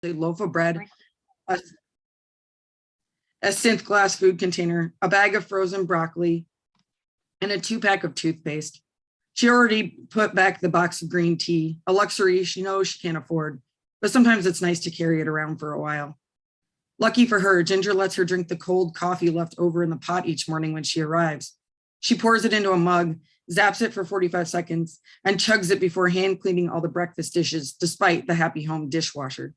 a loaf of bread, a synth glass food container, a bag of frozen broccoli, and a 2-pack of toothpaste. She already put back the box of green tea, a luxury she knows she can't afford, but sometimes it's nice to carry it around for a while. Lucky for her, Ginger lets her drink the cold coffee left over in the pot each morning when she arrives. She pours it into a mug, zaps it for 45 seconds, and chugs it before hand cleaning all the breakfast dishes, despite the Happy Home dishwasher.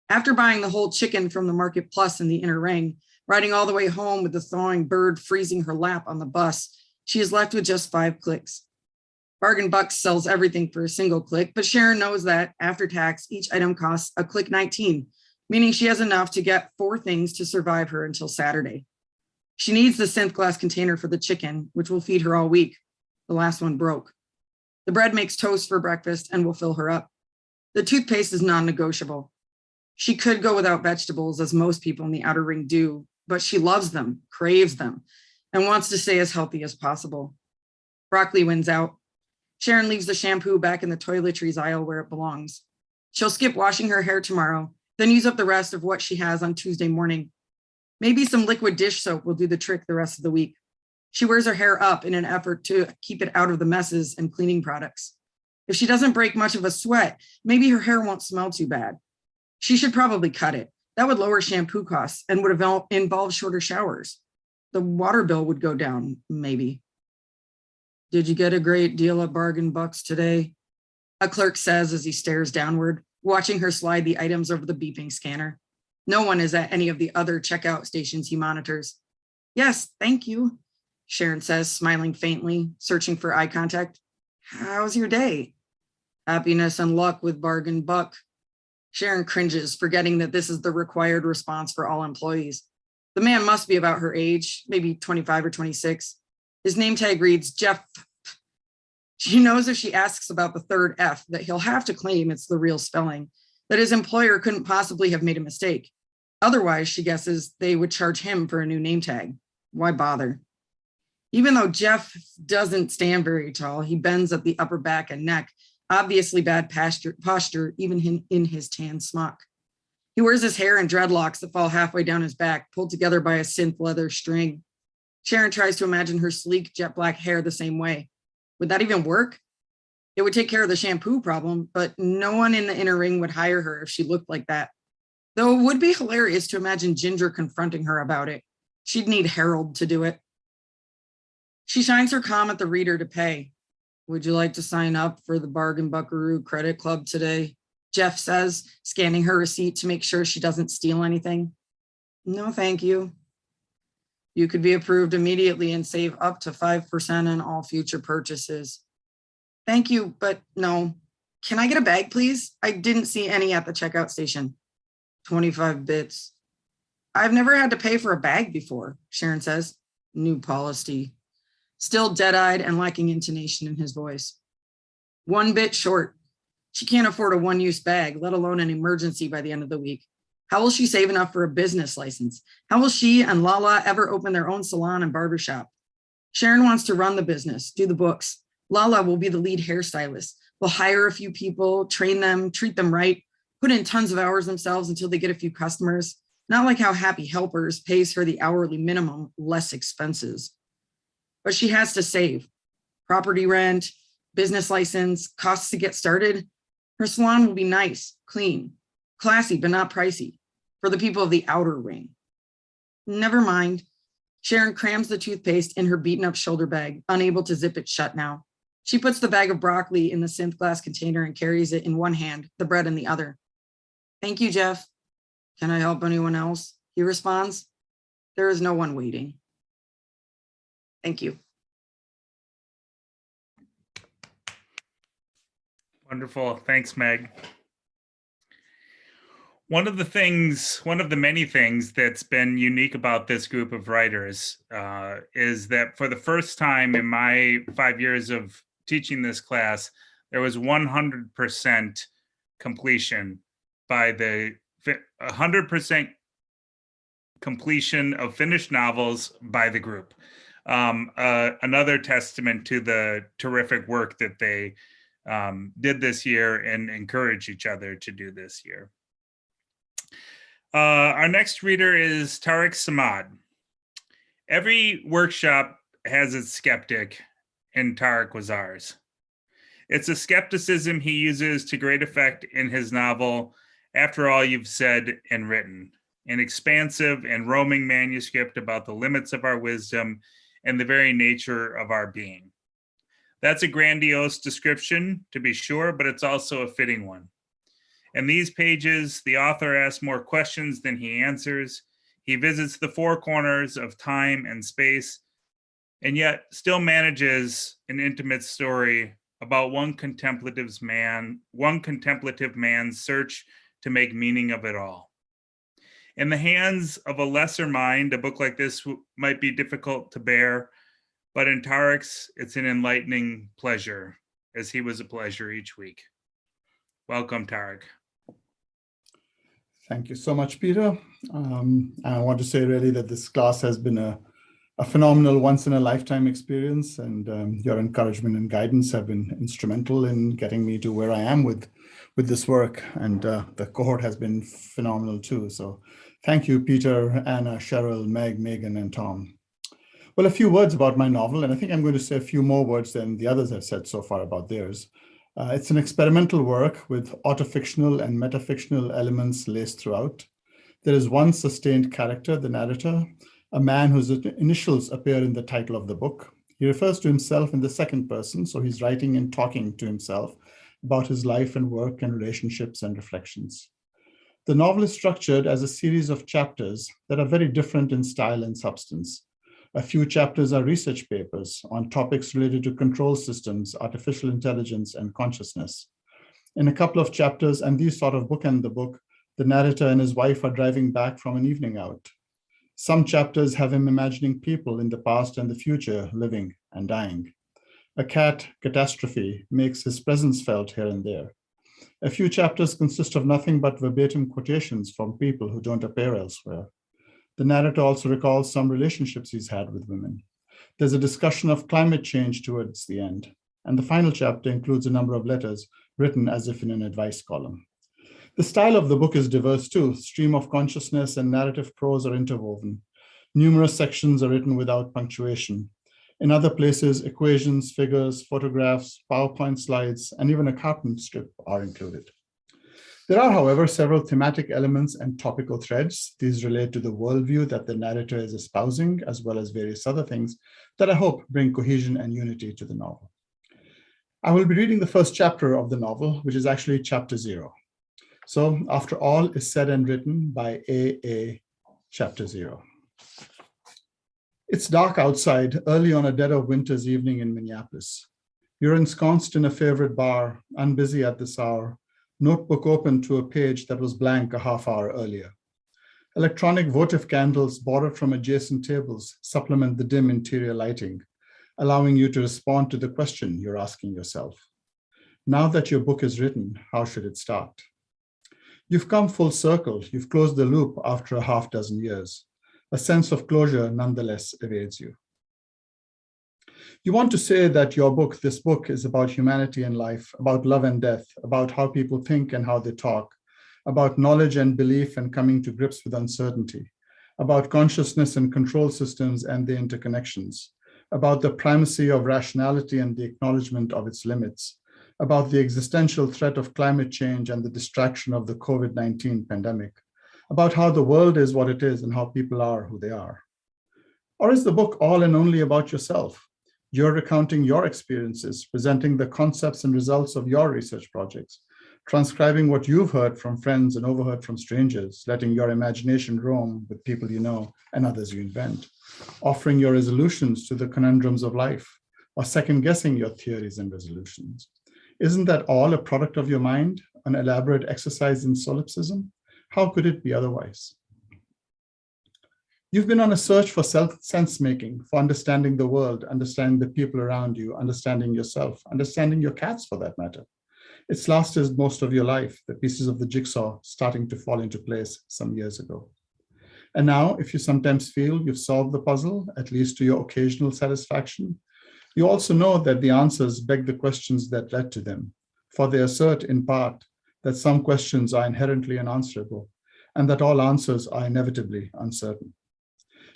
After buying the whole chicken from the Market Plus in the inner ring, riding all the way home with the thawing bird freezing her lap on the bus, she is left with just 5 clicks. Bargain Bucks sells everything for a single click, but Sharon knows that after tax, each item costs a click 19, meaning she has enough to get 4 things to survive her until Saturday. She needs the synth glass container for the chicken, which will feed her all week. The last one broke. The bread makes toast for breakfast and will fill her up. The toothpaste is non-negotiable. She could go without vegetables, as most people in the outer ring do, but she loves them, craves them, and wants to stay as healthy as possible. Broccoli wins out. Sharon leaves the shampoo back in the toiletries aisle where it belongs. She'll skip washing her hair tomorrow, then use up the rest of what she has on Tuesday morning. Maybe some liquid dish soap will do the trick the rest of the week. She wears her hair up in an effort to keep it out of the messes and cleaning products. If she doesn't break much of a sweat, maybe her hair won't smell too bad. She should probably cut it. That would lower shampoo costs and would involve shorter showers. The water bill would go down, maybe. Did you get a great deal at Bargain Bucks today? A clerk says as he stares downward, watching her slide the items over the beeping scanner. No one is at any of the other checkout stations he monitors. Yes, thank you, Sharon says, smiling faintly, searching for eye contact. How's your day? Happiness and luck with Bargain Buck. Sharon cringes, forgetting that this is the required response for all employees. The man must be about her age, maybe 25 or 26. His name tag reads Jeff. She knows if she asks about the third F that he'll have to claim it's the real spelling, that his employer couldn't possibly have made a mistake. Otherwise, she guesses they would charge him for a new name tag. Why bother? Even though Jeff doesn't stand very tall, he bends at the upper back and neck, obviously bad posture even in his tan smock. He wears his hair in dreadlocks that fall halfway down his back, pulled together by a synth leather string. Sharon tries to imagine her sleek jet black hair the same way. Would that even work? It would take care of the shampoo problem, but no one in the inner ring would hire her if she looked like that. Though it would be hilarious to imagine Ginger confronting her about it. She'd need Harold to do it. She shines her comm at the reader to pay. Would you like to sign up for the Bargain Buckaroo Credit Club today? Jeff says, scanning her receipt to make sure she doesn't steal anything. No, thank you. You could be approved immediately and save up to 5% on all future purchases. Thank you, but no. Can I get a bag, please? I didn't see any at the checkout station. 25 bits. I've never had to pay for a bag before, Sharon says. New policy. Still dead-eyed and lacking intonation in his voice. 1 bit short. She can't afford a one-use bag, let alone an emergency by the end of the week. How will she save enough for a business license? How will she and Lala ever open their own salon and barbershop? Sharon wants to run the business, do the books. Lala will be the lead hairstylist. We'll hire a few people, train them, treat them right, put in tons of hours themselves until they get a few customers. Not like how Happy Helpers pays her the hourly minimum, less expenses. But she has to save. Property rent, business license, costs to get started. Her salon will be nice, clean, classy, but not pricey for the people of the outer ring. Never mind. Sharon crams the toothpaste in her beaten up shoulder bag, unable to zip it shut now. She puts the bag of broccoli in the synth glass container and carries it in one hand, the bread in the other. Thank you, Jeff. Can I help anyone else? He responds. There is no one waiting. Thank you. Wonderful. Thanks, Meg. One of the many things that's been unique about this group of writers is that for the first time in my 5 years of teaching this class, there was 100% completion by the 100% completion of finished novels by the group. Another testament to the terrific work that they did this year and encourage each other to do this year. Our next reader is Tariq Samad. Every workshop has its skeptic, and Tariq was ours. It's a skepticism he uses to great effect in his novel, After All You've Said and Written, an expansive and roaming manuscript about the limits of our wisdom and the very nature of our being. That's a grandiose description, to be sure, but it's also a fitting one. In these pages, the author asks more questions than he answers. He visits the four corners of time and space, and yet still manages an intimate story about one contemplative man's search to make meaning of it all. In the hands of a lesser mind, a book like this might be difficult to bear, but in Tariq's, it's an enlightening pleasure, as he was a pleasure each week. Welcome, Tariq. Thank you so much, Peter. I want to say really that this class has been a phenomenal once-in-a-lifetime experience, and your encouragement and guidance have been instrumental in getting me to where I am with this work. And the cohort has been phenomenal too. So thank you, Peter, Anna, Cheryl, Meg, Megan, and Tom. Well, a few words about my novel, and I think I'm going to say a few more words than the others have said so far about theirs. It's an experimental work with autofictional and metafictional elements laced throughout. There is one sustained character, the narrator, a man whose initials appear in the title of the book. He refers to himself in the second person, so he's writing and talking to himself about his life and work and relationships and reflections. The novel is structured as a series of chapters that are very different in style and substance. A few chapters are research papers on topics related to control systems, artificial intelligence, and consciousness. In a couple of chapters, and these sort of bookend the book, the narrator and his wife are driving back from an evening out. Some chapters have him imagining people in the past and the future living and dying. A cat catastrophe makes his presence felt here and there. A few chapters consist of nothing but verbatim quotations from people who don't appear elsewhere. The narrator also recalls some relationships he's had with women. There's a discussion of climate change towards the end, and the final chapter includes a number of letters written as if in an advice column. The style of the book is diverse too. Stream of consciousness and narrative prose are interwoven. Numerous sections are written without punctuation. In other places, equations, figures, photographs, PowerPoint slides, and even a cartoon strip are included. There are, however, several thematic elements and topical threads. These relate to the worldview that the narrator is espousing, as well as various other things that I hope bring cohesion and unity to the novel. I will be reading the first chapter of the novel, which is actually chapter 0. So, After All is Said and Written by A.A. Chapter 0. It's dark outside, early on a dead of winter's evening in Minneapolis. You're ensconced in a favorite bar, unbusy at this hour, notebook open to a page that was blank a half hour earlier. Electronic votive candles borrowed from adjacent tables supplement the dim interior lighting, allowing you to respond to the question you're asking yourself. Now that your book is written, how should it start? You've come full circle. You've closed the loop after a half dozen years. A sense of closure nonetheless evades you. You want to say that this book is about humanity and life, about love and death, about how people think and how they talk, about knowledge and belief and coming to grips with uncertainty, about consciousness and control systems and their interconnections, about the primacy of rationality and the acknowledgement of its limits, about the existential threat of climate change and the distraction of the COVID-19 pandemic, about how the world is what it is and how people are who they are. Or is the book all and only about yourself? You're recounting your experiences, presenting the concepts and results of your research projects, transcribing what you've heard from friends and overheard from strangers, letting your imagination roam with people you know and others you invent, offering your resolutions to the conundrums of life, or second-guessing your theories and resolutions. Isn't that all a product of your mind, an elaborate exercise in solipsism? How could it be otherwise? You've been on a search for sense-making, for understanding the world, understanding the people around you, understanding yourself, understanding your cats for that matter. It's lasted most of your life, the pieces of the jigsaw starting to fall into place some years ago. And now, if you sometimes feel you've solved the puzzle, at least to your occasional satisfaction, you also know that the answers beg the questions that led to them, for they assert in part that some questions are inherently unanswerable, and that all answers are inevitably uncertain.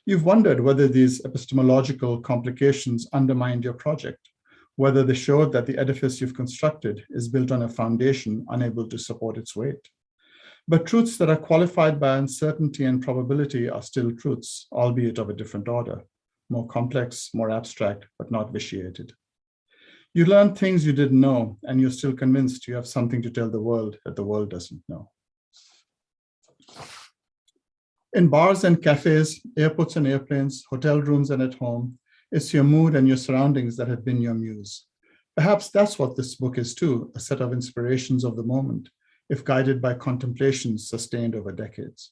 You've wondered whether these epistemological complications undermined your project, whether they showed that the edifice you've constructed is built on a foundation unable to support its weight. But truths that are qualified by uncertainty and probability are still truths, albeit of a different order, more complex, more abstract, but not vitiated. You learned things you didn't know, and you're still convinced you have something to tell the world that the world doesn't know. In bars and cafes, airports and airplanes, hotel rooms and at home, it's your mood and your surroundings that have been your muse. Perhaps that's what this book is too, a set of inspirations of the moment, if guided by contemplations sustained over decades.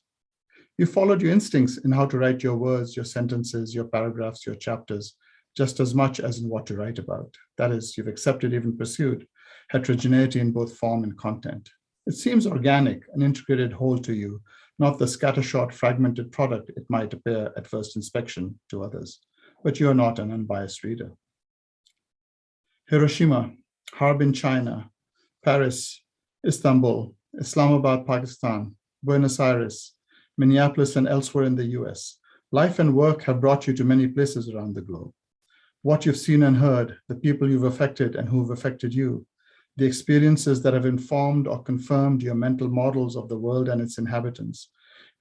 You followed your instincts in how to write your words, your sentences, your paragraphs, your chapters, just as much as in what to write about. That is, you've accepted, even pursued, heterogeneity in both form and content. It seems organic, an integrated whole to you, not the scattershot, fragmented product it might appear at first inspection to others. But you're not an unbiased reader. Hiroshima, Harbin, China, Paris, Istanbul, Islamabad, Pakistan, Buenos Aires, Minneapolis, and elsewhere in the US. Life and work have brought you to many places around the globe. What you've seen and heard, the people you've affected and who've affected you, the experiences that have informed or confirmed your mental models of the world and its inhabitants.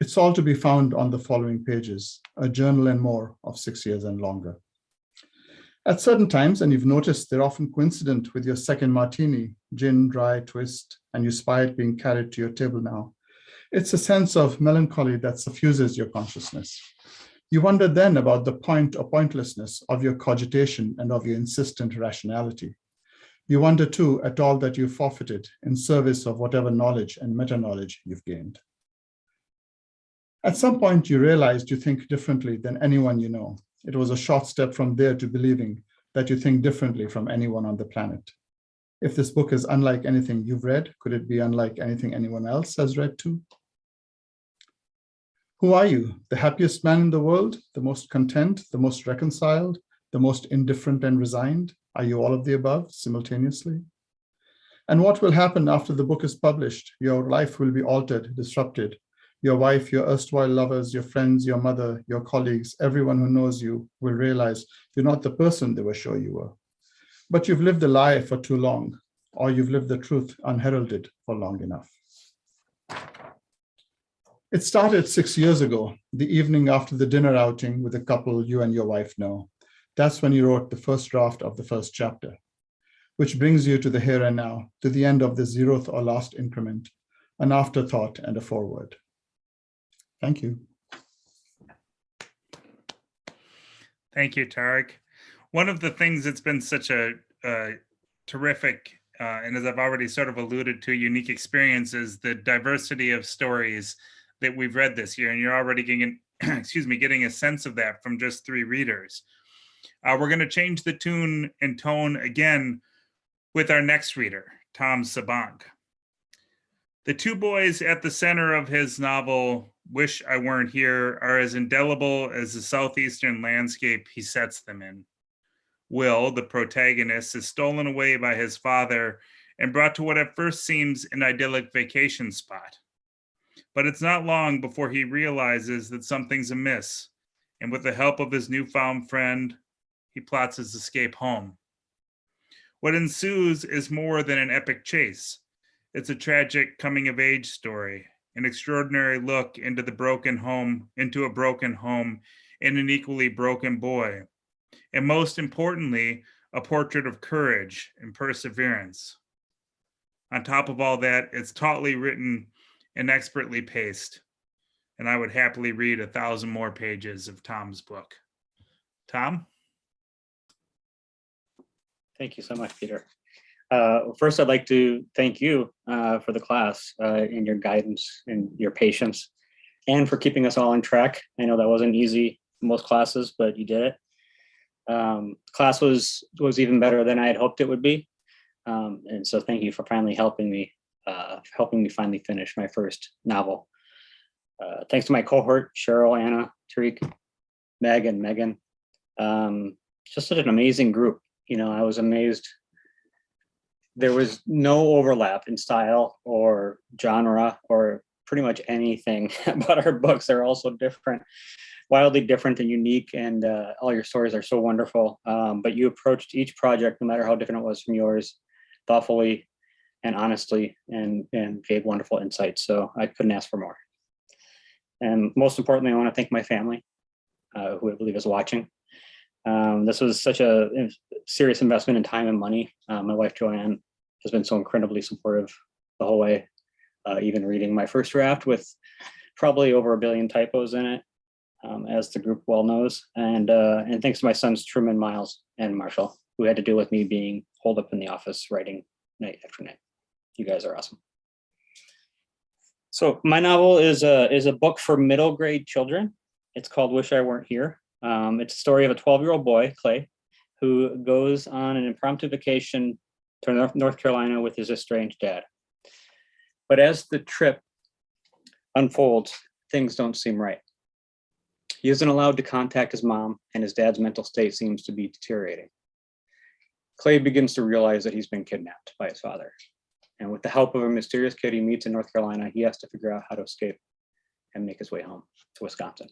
It's all to be found on the following pages, a journal and more of 6 years and longer. At certain times, and you've noticed they're often coincident with your second martini, gin, dry, twist, and you spy it being carried to your table now. It's a sense of melancholy that suffuses your consciousness. You wonder then about the point or pointlessness of your cogitation and of your insistent rationality. You wonder too at all that you forfeited in service of whatever knowledge and meta-knowledge you've gained. At some point, you realized you think differently than anyone you know. It was a short step from there to believing that you think differently from anyone on the planet. If this book is unlike anything you've read, could it be unlike anything anyone else has read too? Who are you? The happiest man in the world? The most content? The most reconciled? The most indifferent and resigned? Are you all of the above simultaneously? And what will happen after the book is published? Your life will be altered, disrupted. Your wife, your erstwhile lovers, your friends, your mother, your colleagues, everyone who knows you will realize you're not the person they were sure you were. But you've lived a lie for too long, or you've lived the truth unheralded for long enough. It started 6 years ago, the evening after the dinner outing with the couple you and your wife know. That's when you wrote the first draft of the first chapter, which brings you to the here and now, to the end of the 0th or last increment, an afterthought and a foreword. Thank you. Thank you, Tariq. One of the things that's been such a terrific, and as I've already sort of alluded to, unique experience is the diversity of stories that we've read this year. And you're already getting, getting a sense of that from just 3 readers. We're going to change the tune and tone again with our next reader, Tom Sebanc. The 2 boys at the center of his novel, Wish I Weren't Here, are as indelible as the southeastern landscape he sets them in. Will, the protagonist, is stolen away by his father and brought to what at first seems an idyllic vacation spot. But it's not long before he realizes that something's amiss, and with the help of his newfound friend, he plots his escape home. What ensues is more than an epic chase. It's a tragic coming-of-age story, an extraordinary look into a broken home, and an equally broken boy. And most importantly, a portrait of courage and perseverance. On top of all that, it's tautly written and expertly paced. And I would happily read 1,000 more pages of Tom's book. Tom? Thank you so much, Peter. First, I'd like to thank you for the class and your guidance and your patience, and for keeping us all on track. I know that wasn't easy in most classes, but you did it. Class was even better than I had hoped it would be. And so thank you for finally helping me finally finish my first novel. Thanks to my cohort, Cheryl, Anna, Tariq, Meg, and Megan. Just such an amazing group. You know, I was amazed. There was no overlap in style or genre or pretty much anything about our books. They're all so different, wildly different and unique, and all your stories are so wonderful. But you approached each project, no matter how different it was from yours, thoughtfully and honestly, and gave wonderful insights. So I couldn't ask for more. And most importantly, I want to thank my family, who I believe is watching. This was such a serious investment in time and money. My wife, Joanne, has been so incredibly supportive the whole way, even reading my first draft with probably over 1 billion typos in it, as the group well knows. And thanks to my sons, Truman, Miles, and Marshall, who had to deal with me being holed up in the office writing night after night. You guys are awesome. So my novel is a book for middle grade children. It's called Wish I Weren't Here. It's a story of a 12-year-old boy, Clay, who goes on an impromptu vacation to North Carolina with his estranged dad. But as the trip unfolds, things don't seem right. He isn't allowed to contact his mom, and his dad's mental state seems to be deteriorating. Clay begins to realize that he's been kidnapped by his father. And with the help of a mysterious kid he meets in North Carolina, he has to figure out how to escape and make his way home to Wisconsin.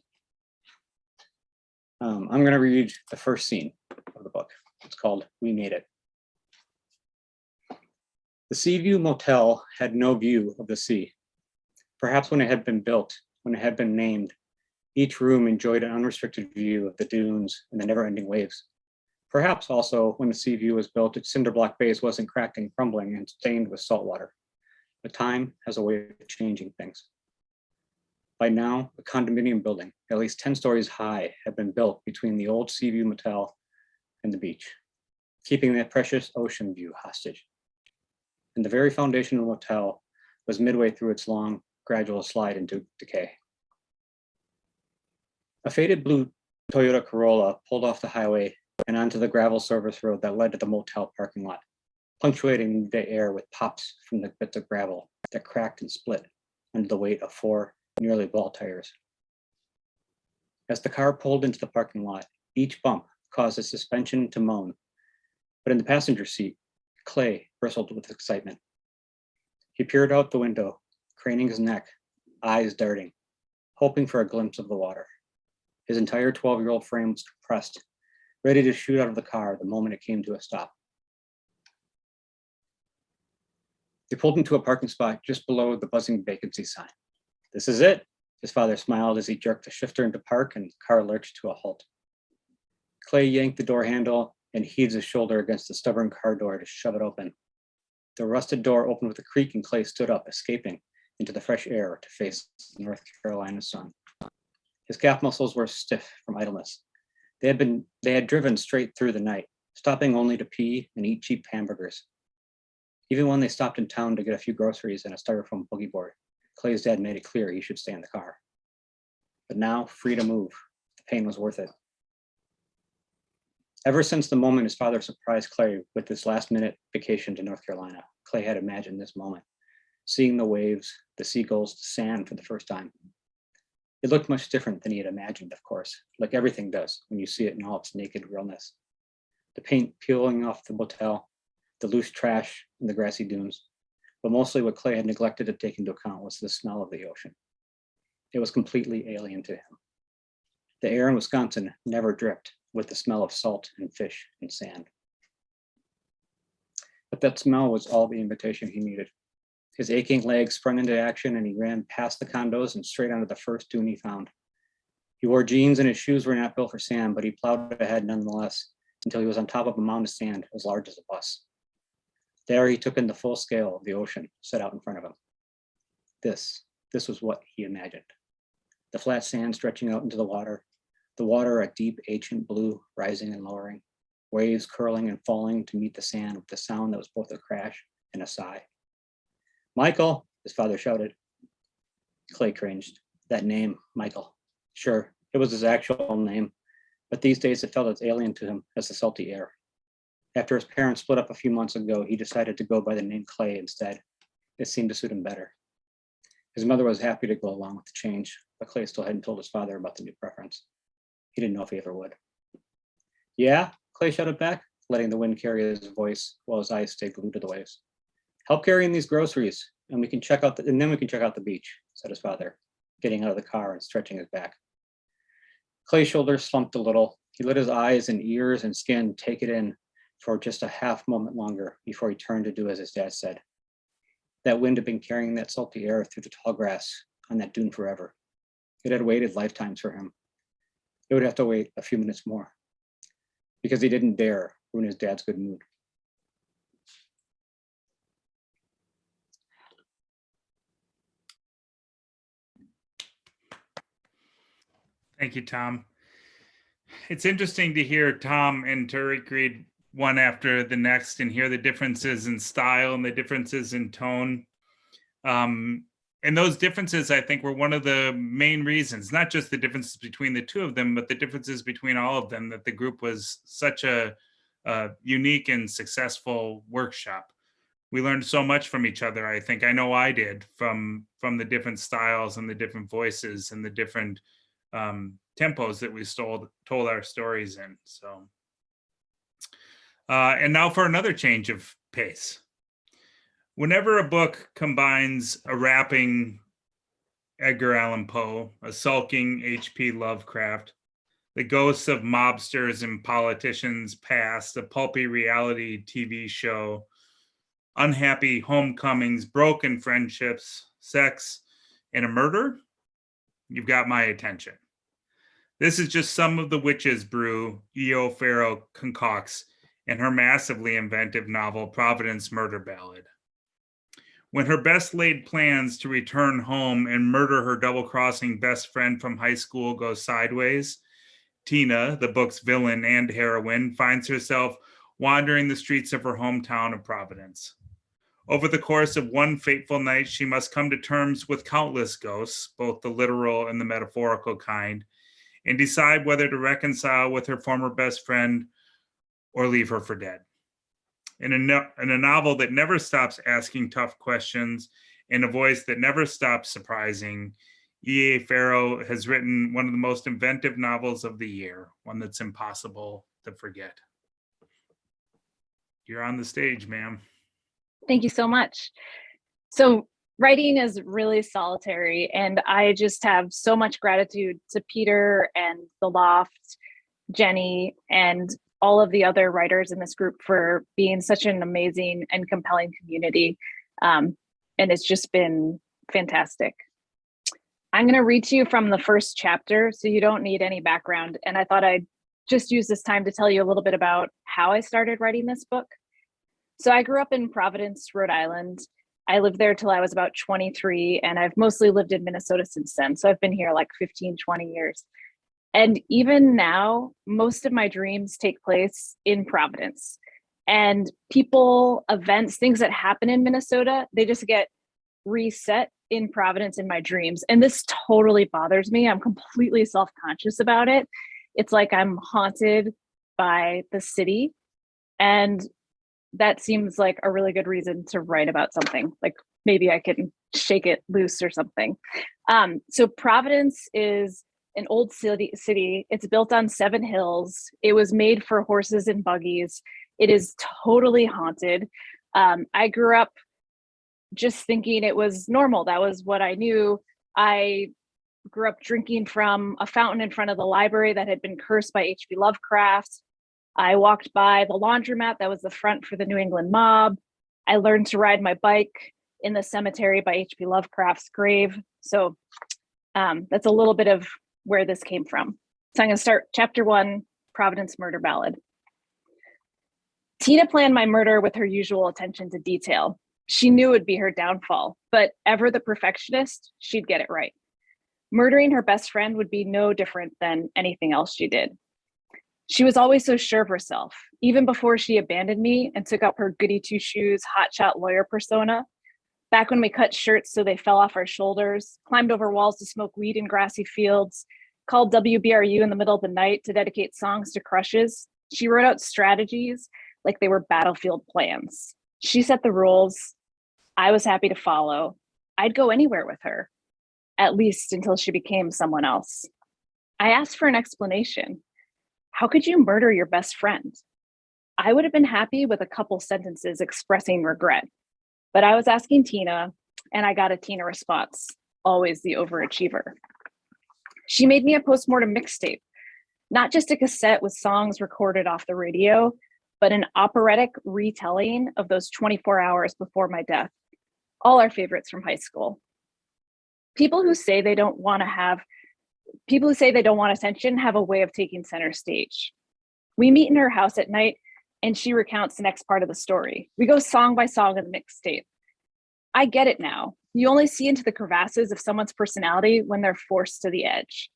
I'm going to read the first scene of the book. It's called We Made It. The Seaview Motel had no view of the sea. Perhaps when it had been built, when it had been named, each room enjoyed an unrestricted view of the dunes and the never-ending waves. Perhaps also when the Seaview was built, its cinder block base wasn't cracked and crumbling and stained with salt water. But time has a way of changing things. By now, a condominium building, at least 10 stories high, had been built between the old Seaview Motel and the beach, keeping that precious ocean view hostage. And the very foundation of the motel was midway through its long, gradual slide into decay. A faded blue Toyota Corolla pulled off the highway and onto the gravel service road that led to the motel parking lot, punctuating the air with pops from the bits of gravel that cracked and split under the weight of 4 nearly ball tires. As the car pulled into the parking lot, each bump caused the suspension to moan. But in the passenger seat, Clay bristled with excitement. He peered out the window, craning his neck, eyes darting, hoping for a glimpse of the water. His entire 12-year-old frame was compressed, ready to shoot out of the car the moment it came to a stop. They pulled into a parking spot just below the buzzing vacancy sign. This is it, his father smiled as he jerked the shifter into park and the car lurched to a halt. Clay yanked the door handle and heaved his shoulder against the stubborn car door to shove it open. The rusted door opened with a creak and Clay stood up, escaping into the fresh air to face North Carolina's sun. His calf muscles were stiff from idleness. They had driven straight through the night, stopping only to pee and eat cheap hamburgers. Even when they stopped in town to get a few groceries and a styrofoam boogie board, Clay's dad made it clear he should stay in the car. But now, free to move, the pain was worth it. Ever since the moment his father surprised Clay with this last-minute vacation to North Carolina, Clay had imagined this moment, seeing the waves, the seagulls, the sand for the first time. It looked much different than he had imagined, of course, like everything does when you see it in all its naked realness. The paint peeling off the motel, the loose trash in the grassy dunes, but mostly what Clay had neglected to take into account was the smell of the ocean. It was completely alien to him. The air in Wisconsin never dripped with the smell of salt and fish and sand. But that smell was all the invitation he needed. His aching legs sprung into action and he ran past the condos and straight onto the first dune he found. He wore jeans and his shoes were not built for sand, but he plowed ahead nonetheless until he was on top of a mound of sand as large as a bus. There he took in the full scale of the ocean set out in front of him. This was what he imagined. The flat sand stretching out into the water a deep ancient blue rising and lowering, waves curling and falling to meet the sand with a sound that was both a crash and a sigh. Michael, his father shouted. Clay cringed. That name, Michael. Sure, it was his actual name, but these days it felt as alien to him as the salty air. After his parents split up a few months ago, he decided to go by the name Clay instead. It seemed to suit him better. His mother was happy to go along with the change, but Clay still hadn't told his father about the new preference. He didn't know if he ever would. Yeah, Clay shouted back, letting the wind carry his voice while his eyes stayed glued to the waves. Help carrying these groceries, and then we can check out the beach. said his father, getting out of the car and stretching his back. Clay's shoulders slumped a little. He let his eyes and ears and skin take it in for just a half moment longer before he turned to do as his dad said. That wind had been carrying that salty air through the tall grass on that dune forever. It had waited lifetimes for him. It would have to wait a few minutes more because he didn't dare ruin his dad's good mood. Thank you, Tom. It's interesting to hear Tom and Tariq read one after the next and hear the differences in style and the differences in tone. And those differences, I think, were one of the main reasons, not just the differences between the two of them, but the differences between all of them, that the group was such a unique and successful workshop. We learned so much from each other, I think. I know I did, from the different styles and the different voices and the different tempos that we told our stories in. So, and now for another change of pace. Whenever a book combines a rapping Edgar Allan Poe, a sulking H.P. Lovecraft, the ghosts of mobsters and politicians past, a pulpy reality TV show, unhappy homecomings, broken friendships, sex, and a murder, you've got my attention. This is just some of the witch's brew E.O. Farrow concocts in her massively inventive novel, Providence Murder Ballad. When her best laid plans to return home and murder her double-crossing best friend from high school go sideways, Tina, the book's villain and heroine, finds herself wandering the streets of her hometown of Providence. Over the course of one fateful night, she must come to terms with countless ghosts, both the literal and the metaphorical kind, and decide whether to reconcile with her former best friend or leave her for dead. In a novel that never stops asking tough questions, in a voice that never stops surprising, E.A. Farrow has written one of the most inventive novels of the year, one that's impossible to forget. You're on the stage, ma'am. Thank you so much. So writing is really solitary, and I just have so much gratitude to Peter and the Loft, Jenny, and all of the other writers in this group for being such an amazing and compelling community. And it's just been fantastic. I'm going to read to you from the first chapter, so you don't need any background. And I thought I'd just use this time to tell you a little bit about how I started writing this book. So I grew up in Providence, Rhode Island. I lived there till I was about 23, and I've mostly lived in Minnesota since then. So I've been here like 15, 20 years. And even now, most of my dreams take place in Providence. And people, events, things that happen in Minnesota, they just get reset in Providence in my dreams. And this totally bothers me. I'm completely self-conscious about it. It's like I'm haunted by the city. And that seems like a really good reason to write about something. Like maybe I can shake it loose or something. So Providence is an old city. It's built on 7 hills. It was made for horses and buggies. It is totally haunted. I grew up just thinking it was normal. That was what I knew. I grew up drinking from a fountain in front of the library that had been cursed by H.P. Lovecraft. I walked by the laundromat that was the front for the New England mob. I learned to ride my bike in the cemetery by H.P. Lovecraft's grave. So that's a little bit of where this came from. So I'm going to start chapter 1, Providence Murder Ballad. Tina planned my murder with her usual attention to detail. She knew it would be her downfall, but ever the perfectionist, she'd get it right. Murdering her best friend would be no different than anything else she did. She was always so sure of herself, even before she abandoned me and took up her goody two-shoes, hotshot lawyer persona. Back when we cut shirts so they fell off our shoulders, climbed over walls to smoke weed in grassy fields, called WBRU in the middle of the night to dedicate songs to crushes, she wrote out strategies like they were battlefield plans. She set the rules. I was happy to follow. I'd go anywhere with her, at least until she became someone else. I asked for an explanation. How could you murder your best friend? I would have been happy with a couple sentences expressing regret, but I was asking Tina, and I got a Tina response. always the overachiever. She made me a postmortem mixtape, not just a cassette with songs recorded off the radio, but an operatic retelling of those 24 hours before my death. All our favorites from high school. People who say they don't want attention have a way of taking center stage. We meet in her house at night and she recounts the next part of the story. We go song by song in the mixtape. I get it now. You only see into the crevasses of someone's personality when they're forced to the edge.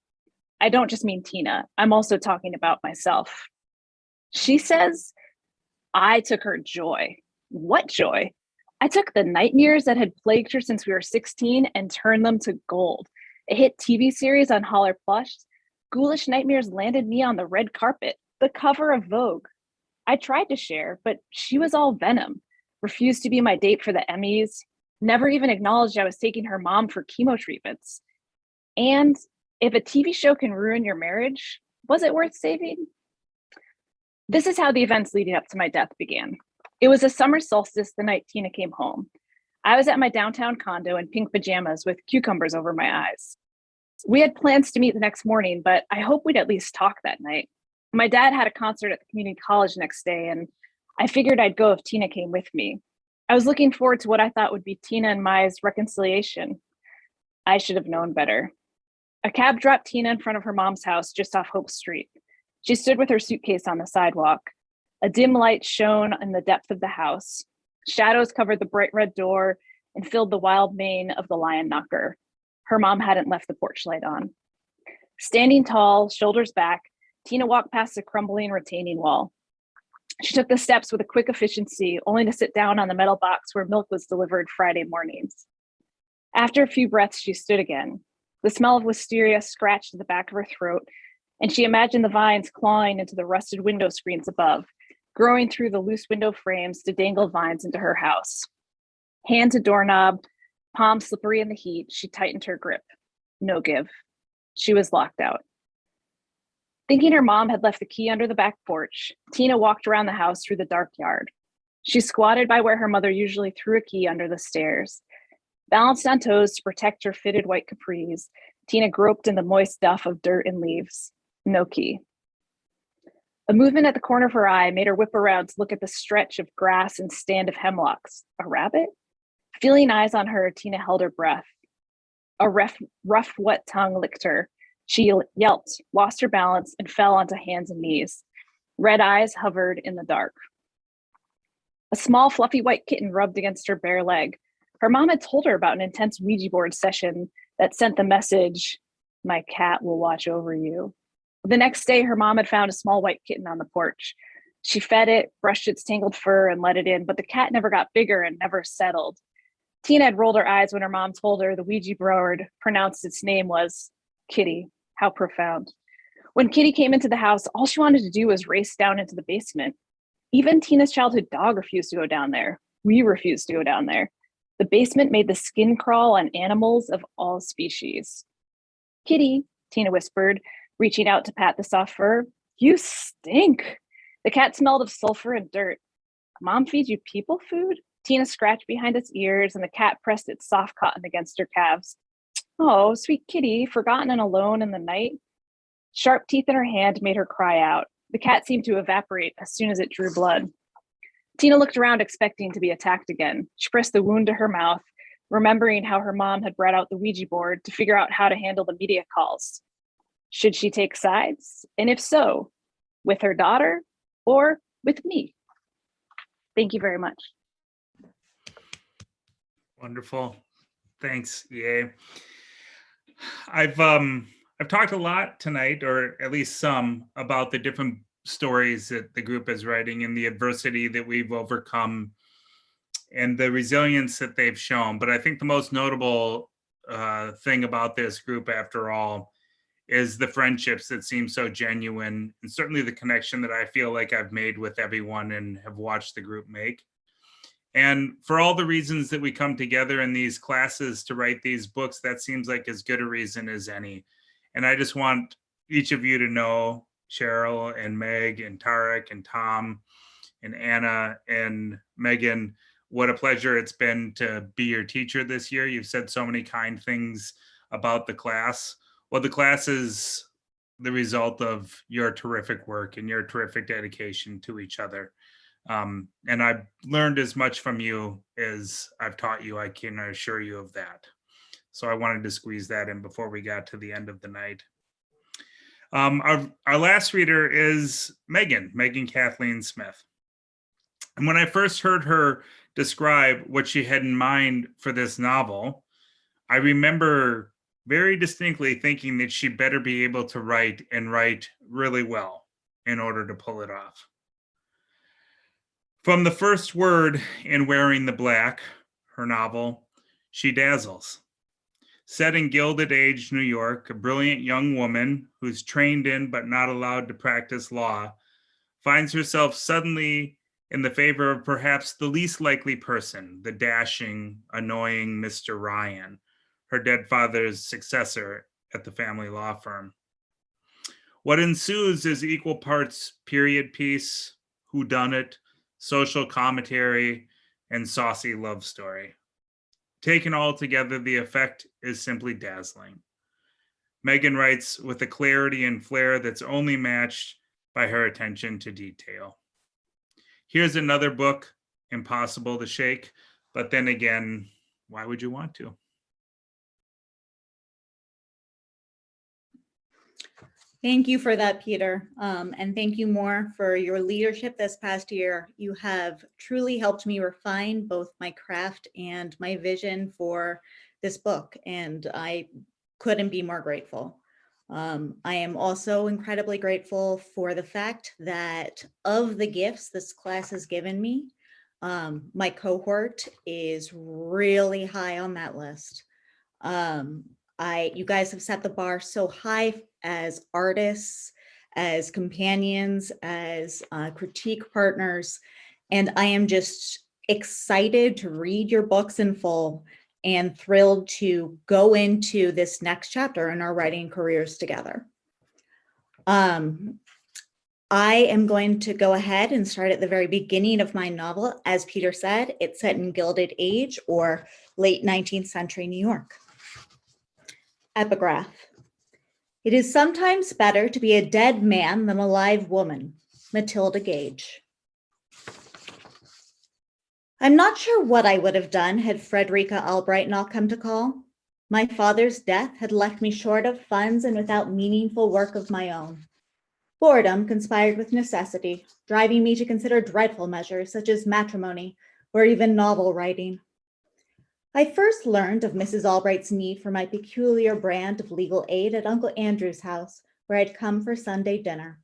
I don't just mean Tina. I'm also talking about myself. She says, I took her joy. What joy? I took the nightmares that had plagued her since we were 16 and turned them to gold. A hit TV series on Holler Plush, Ghoulish Nightmares landed me on the red carpet, the cover of Vogue. I tried to share, but she was all venom, refused to be my date for the Emmys, never even acknowledged I was taking her mom for chemo treatments. And if a TV show can ruin your marriage, was it worth saving? This is how the events leading up to my death began. It was a summer solstice the night Tina came home. I was at my downtown condo in pink pajamas with cucumbers over my eyes. We had plans to meet the next morning, but I hoped we'd at least talk that night. My dad had a concert at the community college next day, and I figured I'd go if Tina came with me. I was looking forward to what I thought would be Tina and Meagh's reconciliation. I should have known better. A cab dropped Tina in front of her mom's house just off Hope Street. She stood with her suitcase on the sidewalk. A dim light shone in the depth of the house. Shadows covered the bright red door and filled the wild mane of the lion knocker. Her mom hadn't left the porch light on. Standing tall, shoulders back, Tina walked past the crumbling retaining wall. She took the steps with a quick efficiency, only to sit down on the metal box where milk was delivered Friday mornings. After a few breaths, she stood again. The smell of wisteria scratched at the back of her throat, and she imagined the vines clawing into the rusted window screens above, growing through the loose window frames to dangle vines into her house. Hand to doorknob, palm slippery in the heat, she tightened her grip. No give. She was locked out. Thinking her mom had left the key under the back porch, Tina walked around the house through the dark yard. She squatted by where her mother usually threw a key under the stairs. Balanced on toes to protect her fitted white capris, Tina groped in the moist duff of dirt and leaves. No key. A movement at the corner of her eye made her whip around to look at the stretch of grass and stand of hemlocks. A rabbit? Feeling eyes on her, Tina held her breath. A rough, wet tongue licked her. She yelped, lost her balance, and fell onto hands and knees. Red eyes hovered in the dark. A small, fluffy white kitten rubbed against her bare leg. Her mom had told her about an intense Ouija board session that sent the message, "My cat will watch over you." The next day, her mom had found a small white kitten on the porch. She fed it, brushed its tangled fur, and let it in, but the cat never got bigger and never settled. Tina had rolled her eyes when her mom told her the Ouija board pronounced its name was Kitty. How profound. When Kitty came into the house, all she wanted to do was race down into the basement. Even Tina's childhood dog refused to go down there. We refused to go down there. The basement made the skin crawl on animals of all species. Kitty, Tina whispered, reaching out to pat the soft fur. You stink. The cat smelled of sulfur and dirt. Mom feeds you people food? Tina scratched behind its ears and the cat pressed its soft cotton against her calves. Oh, sweet kitty, forgotten and alone in the night. Sharp teeth in her hand made her cry out. The cat seemed to evaporate as soon as it drew blood. Tina looked around expecting to be attacked again. She pressed the wound to her mouth, remembering how her mom had brought out the Ouija board to figure out how to handle the media calls. Should she take sides? And if so, with her daughter or with me? Thank you very much. Wonderful. Thanks, Geye. I've talked a lot tonight, or at least some, about the different stories that the group is writing and the adversity that we've overcome and the resilience that they've shown. But I think the most notable thing about this group, after all, is the friendships that seem so genuine, and certainly the connection that I feel like I've made with everyone and have watched the group make. And for all the reasons that we come together in these classes to write these books, that seems like as good a reason as any. And I just want each of you to know, Cheryl and Meg and Tariq and Tom and Anna and Megan, what a pleasure it's been to be your teacher this year. You've said so many kind things about the class. Well, the class is the result of your terrific work and your terrific dedication to each other. And I've learned as much from you as I've taught you. I can assure you of that. So I wanted to squeeze that in before we got to the end of the night. Our last reader is Meagh Kathleen Smith. And when I first heard her describe what she had in mind for this novel, I remember very distinctly thinking that she better be able to write and write really well in order to pull it off. From the first word in Wearing the Black, her novel, she dazzles. Set in Gilded Age, New York, a brilliant young woman who's trained in but not allowed to practice law finds herself suddenly in the favor of perhaps the least likely person, the dashing, annoying Mr. Ryan, her dead father's successor at the family law firm. What ensues is equal parts period piece, whodunit, social commentary, and saucy love story. Taken all together, the effect is simply dazzling. Meagh writes with a clarity and flair that's only matched by her attention to detail. Here's another book, impossible to shake, but then again, why would you want to? Thank you for that, Peter. And thank you more for your leadership this past year. You have truly helped me refine both my craft and my vision for this book, and I couldn't be more grateful. I am also incredibly grateful for the fact that of the gifts this class has given me, my cohort is really high on that list. You guys have set the bar so high as artists, as companions, as critique partners, and I am just excited to read your books in full and thrilled to go into this next chapter in our writing careers together. I am going to go ahead and start at the very beginning of my novel. As Peter said, it's set in Gilded Age or late 19th century New York. Epigraph. It is sometimes better to be a dead man than a live woman. Matilda Gage. I'm not sure what I would have done had Frederica Albright not come to call. My father's death had left me short of funds and without meaningful work of my own. Boredom conspired with necessity, driving me to consider dreadful measures such as matrimony or even novel writing. I first learned of Mrs. Albright's need for my peculiar brand of legal aid at Uncle Andrew's house, where I'd come for Sunday dinner.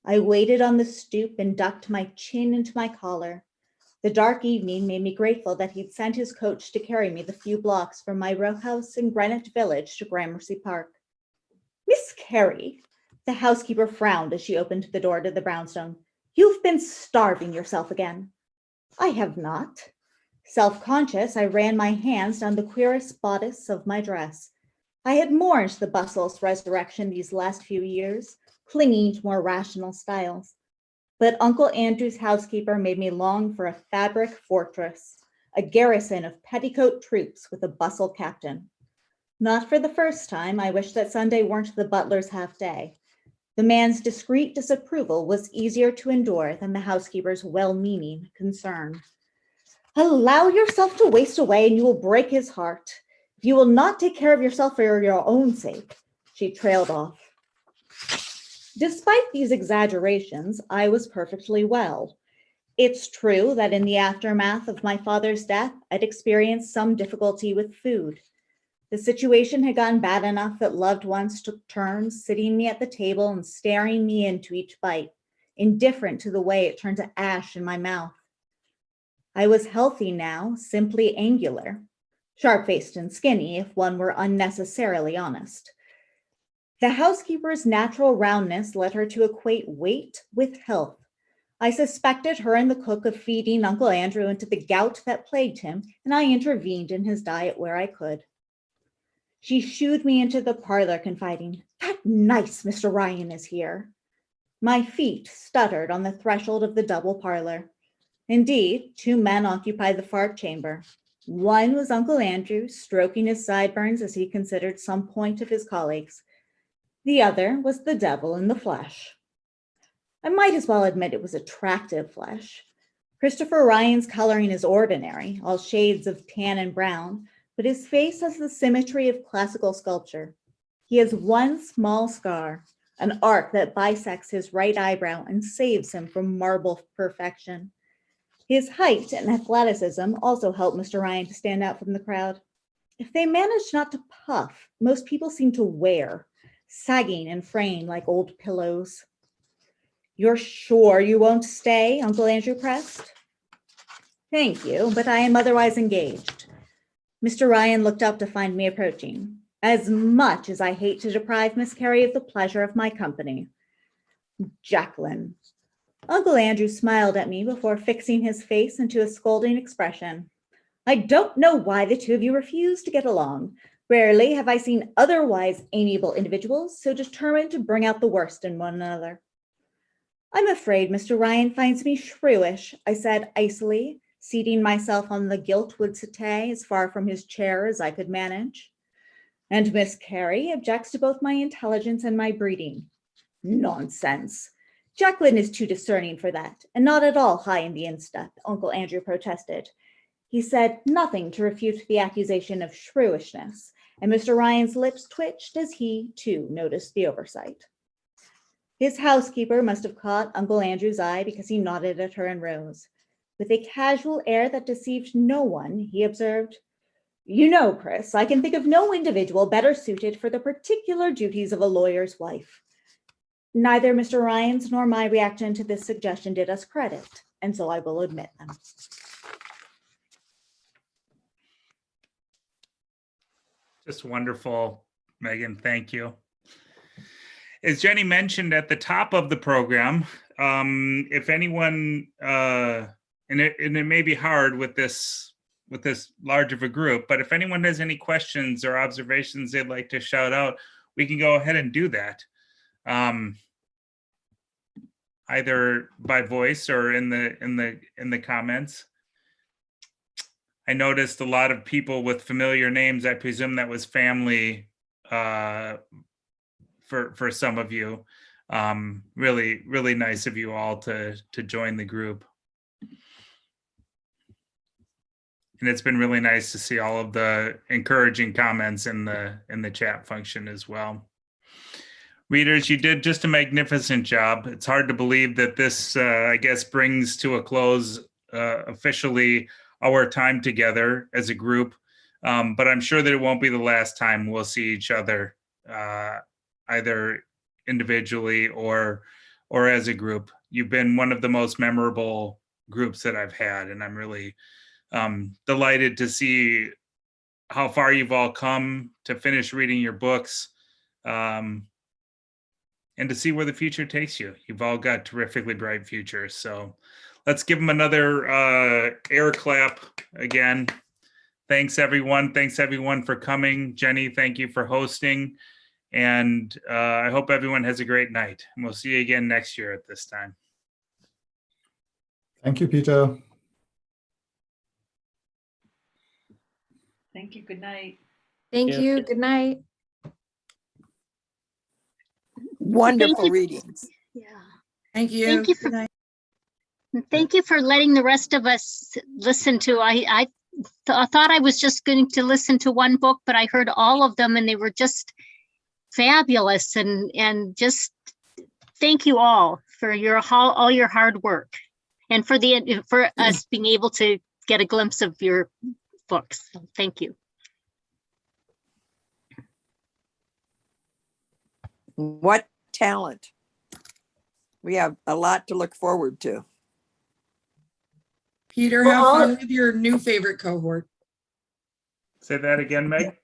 I waited on the stoop and ducked my chin into my collar. The dark evening made me grateful that he'd sent his coach to carry me the few blocks from my row house in Greenwich Village to Gramercy Park. Miss Carey, the housekeeper frowned as she opened the door to the brownstone. You've been starving yourself again. I have not. Self-conscious, I ran my hands down the queerest bodice of my dress. I had mourned the bustle's resurrection these last few years, clinging to more rational styles. But Uncle Andrew's housekeeper made me long for a fabric fortress, a garrison of petticoat troops with a bustle captain. Not for the first time, I wished that Sunday weren't the butler's half day. The man's discreet disapproval was easier to endure than the housekeeper's well-meaning concern. Allow yourself to waste away and you will break his heart. If you will not take care of yourself for your own sake, she trailed off. Despite these exaggerations, I was perfectly well. It's true that in the aftermath of my father's death, I'd experienced some difficulty with food. The situation had gotten bad enough that loved ones took turns sitting me at the table and staring me into each bite, indifferent to the way it turned to ash in my mouth. I was healthy now, simply angular, sharp-faced and skinny if one were unnecessarily honest. The housekeeper's natural roundness led her to equate weight with health. I suspected her and the cook of feeding Uncle Andrew into the gout that plagued him, and I intervened in his diet where I could. She shooed me into the parlor, confiding, "That nice Mr. Ryan is here." My feet stuttered on the threshold of the double parlor. Indeed, two men occupied the far chamber. One was Uncle Andrew, stroking his sideburns as he considered some point of his colleagues. The other was the devil in the flesh. I might as well admit it was attractive flesh. Christopher Ryan's coloring is ordinary, all shades of tan and brown, but his face has the symmetry of classical sculpture. He has one small scar, an arc that bisects his right eyebrow and saves him from marble perfection. His height and athleticism also help Mr. Ryan to stand out from the crowd. If they manage not to puff, most people seem to wear, sagging and fraying like old pillows. You're sure you won't stay? Uncle Andrew pressed. Thank you, but I am otherwise engaged. Mr. Ryan looked up to find me approaching. As much as I hate to deprive Miss Carey of the pleasure of my company. Jacqueline. Uncle Andrew smiled at me before fixing his face into a scolding expression. I don't know why the two of you refuse to get along. Rarely have I seen otherwise amiable individuals so determined to bring out the worst in one another. I'm afraid Mr. Ryan finds me shrewish, I said icily, seating myself on the giltwood settee as far from his chair as I could manage. And Miss Carey objects to both my intelligence and my breeding. Nonsense. Jacqueline is too discerning for that, and not at all high in the instep, Uncle Andrew protested. He said nothing to refute the accusation of shrewishness, and Mr. Ryan's lips twitched as he, too, noticed the oversight. His housekeeper must have caught Uncle Andrew's eye because he nodded at her and rose. With a casual air that deceived no one, he observed, You know, Chris, I can think of no individual better suited for the particular duties of a lawyer's wife. Neither Mr. Ryan's nor my reaction to this suggestion did us credit, and so I will admit them. Just wonderful, Megan. Thank you. As Jenny mentioned at the top of the program, if anyone, and it may be hard with this large of a group, but if anyone has any questions or observations they'd like to shout out, we can go ahead and do that. Either by voice or in the comments. I noticed a lot of people with familiar names. I presume that was family for some of you. Really, really nice of you all to join the group. And it's been really nice to see all of the encouraging comments in the chat function as well. Readers, you did just a magnificent job. It's hard to believe that this, I guess, brings to a close officially our time together as a group. But I'm sure that it won't be the last time we'll see each other, either individually or as a group. You've been one of the most memorable groups that I've had, and I'm really delighted to see how far you've all come, to finish reading your books. And to see where the future takes you. You've all got terrifically bright futures. So let's give them another air clap again. Thanks, everyone. Thanks, everyone, for coming. Jenny, thank you for hosting. And I hope everyone has a great night. And we'll see you again next year at this time. Thank you, Peter. Thank you. Good night. Thank Yeah. you. Good night. Wonderful you. readings. Yeah. Thank you. Thank you Good for night. thank you for letting the rest of us listen to. I thought I was just going to listen to one book, but I heard all of them and they were just fabulous. And just thank you all for all your hard work and for us being able to get a glimpse of your books. So thank you. What talent. We have a lot to look forward to. Peter, Well, have all- fun with your new favorite cohort. Say that again, Meg.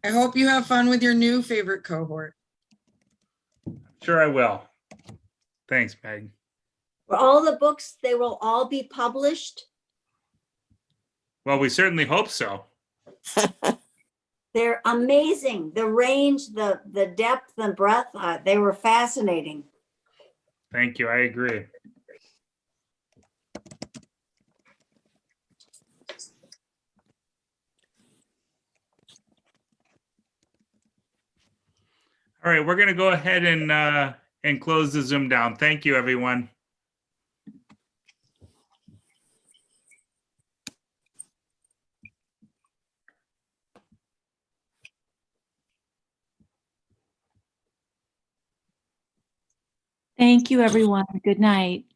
I hope you have fun with your new favorite cohort. Sure, I will. Thanks, Meg. For all the books, they will all be published. Well, we certainly hope so. They're amazing. The range, the depth and breadth, they were fascinating. Thank you. I agree. All right, we're going to go ahead and close the Zoom down. Thank you, everyone. Thank you, everyone. Good night.